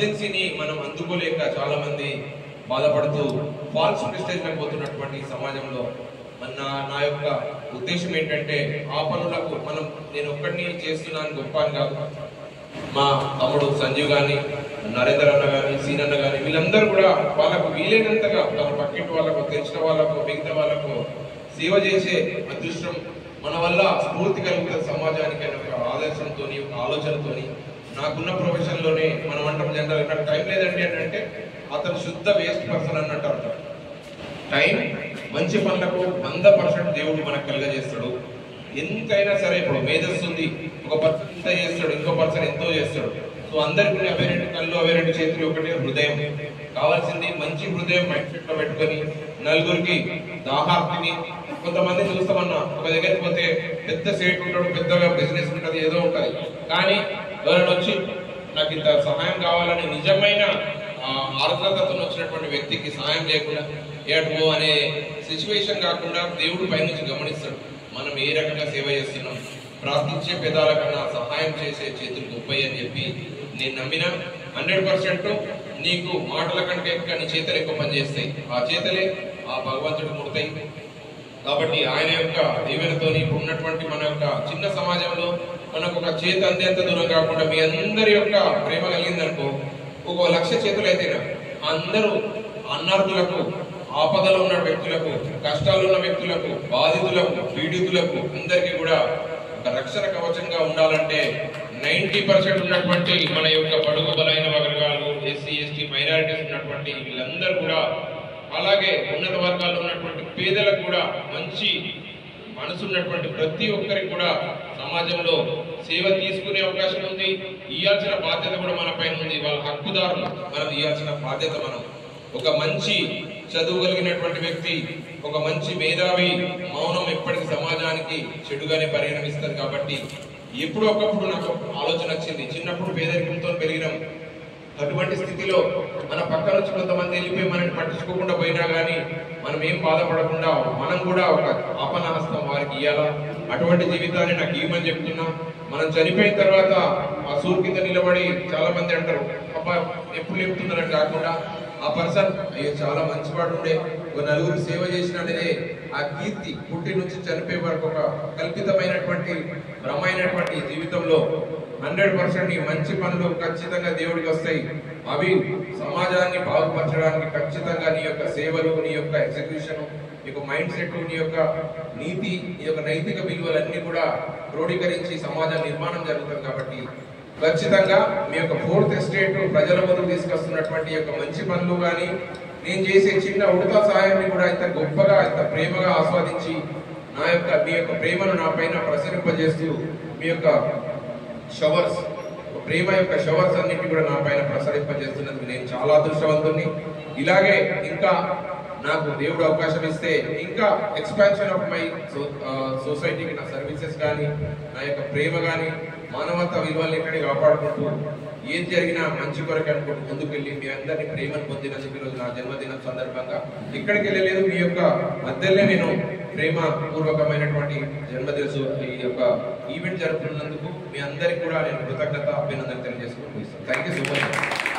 అర్జెన్సీని మనం అందుకోలేక చాలా మంది బాధపడుతూ ఫాల్స్ ప్రెస్టేజ్లకు పోతున్నటువంటి సమాజంలో నా యొక్క ఉద్దేశం ఏంటంటే ఆ పనులకు నేను ఒక్కడిని చేస్తున్నాను గొప్ప అని కాదు. మా తమ్ముడు సంజీవ్ గాని, నరేందర్ అన్న గాని, సీనన్న గాని వీళ్ళందరూ కూడా వాళ్ళకు వీలైనంతగా తమ పక్కింటి వాళ్ళకు, తెలిసిన వాళ్ళకు, మిగతా వాళ్ళకు సేవ చేసే అదృష్టం మన వల్ల స్ఫూర్తి కలుగుతుంది సమాజానికి అనే ఒక ఆదర్శంతో, ఒక ఆలోచనతోని నాకున్న ప్రొఫెషన్ లోనే మనం అంటాం జనరల్ నాకు టైం లేదండి అని అంటే అతను శుద్ధ వేస్ట్ పర్సన్ అన్నట్టు అంటారు. టైం మంచి పనులకు 100% దేవుడు మనకు కలుగజేస్తాడు. ఎంతైనా సరే ఇప్పుడు మేధస్సు ఉంది, ఒక పర్సన్ ఇంత చేస్తాడు, ఇంకో పర్సన్ ఎంతో చేస్తాడు. సో అందరికీ అవే రెండు కళ్ళు, అవే రెండు చేతులు, ఒకటి హృదయం కావాల్సింది. మంచి హృదయం మైండ్ సెట్ లో పెట్టుకొని నలుగురికి దాహార్తిని, కొంతమంది చూస్తామన్నా ఒక దగ్గరికి పోతే పెద్ద సేట్ ఉంటాడు, పెద్దగా బిజినెస్ ఉంటుంది, ఏదో ఉంటుంది, కానీ ఎవరైనా వచ్చి నాకు ఇంత సహాయం కావాలని నిజమైన ఆర్ద్రతతో వచ్చినటువంటి వ్యక్తికి సహాయం చేయకుండా ఏటో అనే సిచ్యువేషన్ కాకుండా దేవుడు పైనుంచి గమనిస్తాడు మనం ఏ రకంగా సేవ చేస్తున్నాం. ప్రార్థించే పెదాల కన్నా సహాయం చేసే చేతులు గొప్పయి అని చెప్పి నేను నమ్మిన 100% నీకు మాటల కంటే ఎక్కువ నీ చేతలు ఎక్కువ పనిచేస్తాయి. ఆ చేతలే ఆ భగవంతుడు ముడతాయి. కాబట్టి ఆయన యొక్క దీవెనతో ఉన్నటువంటి మన యొక్క చిన్న సమాజంలో మనకు ఒక చేతి అందేంత దూరం కాకుండా మీ అందరి యొక్క ప్రేమ కలిగిందనుకో, ఒక 1,00,000 చేతులు అయితేనా అందరూ అన్నార్థులకు, ఆపదలో ఉన్న వ్యక్తులకు, కష్టాలు ఉన్న వ్యక్తులకు, బాధితులకు, పీడితులకు అందరికీ కూడా ఒక రక్షణ కవచంగా ఉండాలంటే 90% ఉన్నటువంటి మన యొక్క బడుగు బలైన వర్గాలు, ఎస్సీ ఎస్టీ మైనారిటీస్ ఉన్నటువంటి వీళ్ళందరూ కూడా, అలాగే ఉన్నత వర్గాల్లో ఉన్నటువంటి పేదలకు కూడా మంచి మనసు ఉన్నటువంటి ప్రతి ఒక్కరికి కూడా సమాజంలో సేవ తీసుకునే అవకాశం ఉంది. ఇవ్వాల్సిన బాధ్యత కూడా మన పైన ఉంది. వాళ్ళ హక్కుదారులు మనం ఇవ్వాల్సిన బాధ్యత మనం. ఒక మంచి చదువు కలిగినటువంటి వ్యక్తి, ఒక మంచి మేధావి మౌనం ఎప్పటికీ సమాజానికి చెడుగానే పరిగణిస్తారు. కాబట్టి ఎప్పుడో ఒకప్పుడు నాకు ఆలోచన వచ్చింది, చిన్నప్పుడు పేదరికంతో పెరిగినాం, అటువంటి స్థితిలో మన పక్కన నుంచి కొంతమంది వెళ్ళిపోయి మనల్ని పట్టించుకోకుండా పోయినా కానీ మనం ఏం బాధపడకుండా మనం కూడా ఒక ఆపనాహస్తం వారికి ఇవ్వాలా. అటువంటి జీవితాన్ని నాకు ఇవ్వమని చెప్తున్నా. మనం చనిపోయిన తర్వాత ఆ సూర్ కింద నిలబడి చాలా మంది అంటారు, అబ్బా ఎప్పుడు చెప్తున్నారని కాకుండా ఆ పర్సన్ అయ్యో చాలా మంచివాడు ఉండే, ఒక నలుగురు సేవ చేసినదే ఆ కీర్తి పుట్టి నుంచి చనిపోయే వరకు ఒక కల్పితమైనటువంటి భ్రమైనటువంటి జీవితంలో 100% మంచి పనులు ఖచ్చితంగా దేవుడికి వస్తాయి. అవి సమాజాన్ని బాగుపరచడానికి ఖచ్చితంగా నీ యొక్క సేవలు, నీ యొక్క ఎగ్జిక్యూషన్, నీ యొక్క మైండ్ సెట్, నీ యొక్క నీతి, నీ యొక్క నైతిక విలువలన్నీ కూడా క్రోడీకరించి సమాజ నిర్మాణం జరుగుతుంది. కాబట్టి ఖచ్చితంగా మీ యొక్క 4th ఎస్టేట్ ప్రజల ముందుకు తీసుకొస్తున్నటువంటి యొక్క మంచి పనులు కానీ, నేను చేసే చిన్న ఉడత సహాయాన్ని కూడా ఇంత గొప్పగా, ఇంత ప్రేమగా ఆస్వాదించి మీ యొక్క ప్రేమను నా పైన ప్రసరింపజేస్తూ మీ యొక్క షవర్స్, ప్రేమ యొక్క షవర్స్ అన్నిటి కూడా నా పైన ప్రసరింపజేస్తున్నందుకు నేను చాలా అదృష్టవంతుని. ఇలాగే ఇంకా నాకు దేవుడు అవకాశం ఇస్తే ఇంకా ఎక్స్పాన్షన్ ఆఫ్ మై సొసైటీకి నా సర్వీసెస్ కానీ, నా యొక్క ప్రేమ కానీ, మానవతా విలువలు ఎక్కడికి కాపాడుకుంటూ ఏం జరిగినా మంచి కొరకు అనుకుంటూ ముందుకెళ్ళి మీ అందరినీ ప్రేమను పొందినందుకు ఈరోజు నా జన్మదినం సందర్భంగా ఇక్కడికి వెళ్ళలేదు, మీ యొక్క మధ్యలో నేను ప్రేమ పూర్వకమైనటువంటి జన్మదిన ఈ యొక్క ఈవెంట్ జరుపుతున్నందుకు మీ అందరికీ కూడా నేను కృతజ్ఞత, అభినందన తెలియజేసుకుంటూ థ్యాంక్ యూ సో మచ్.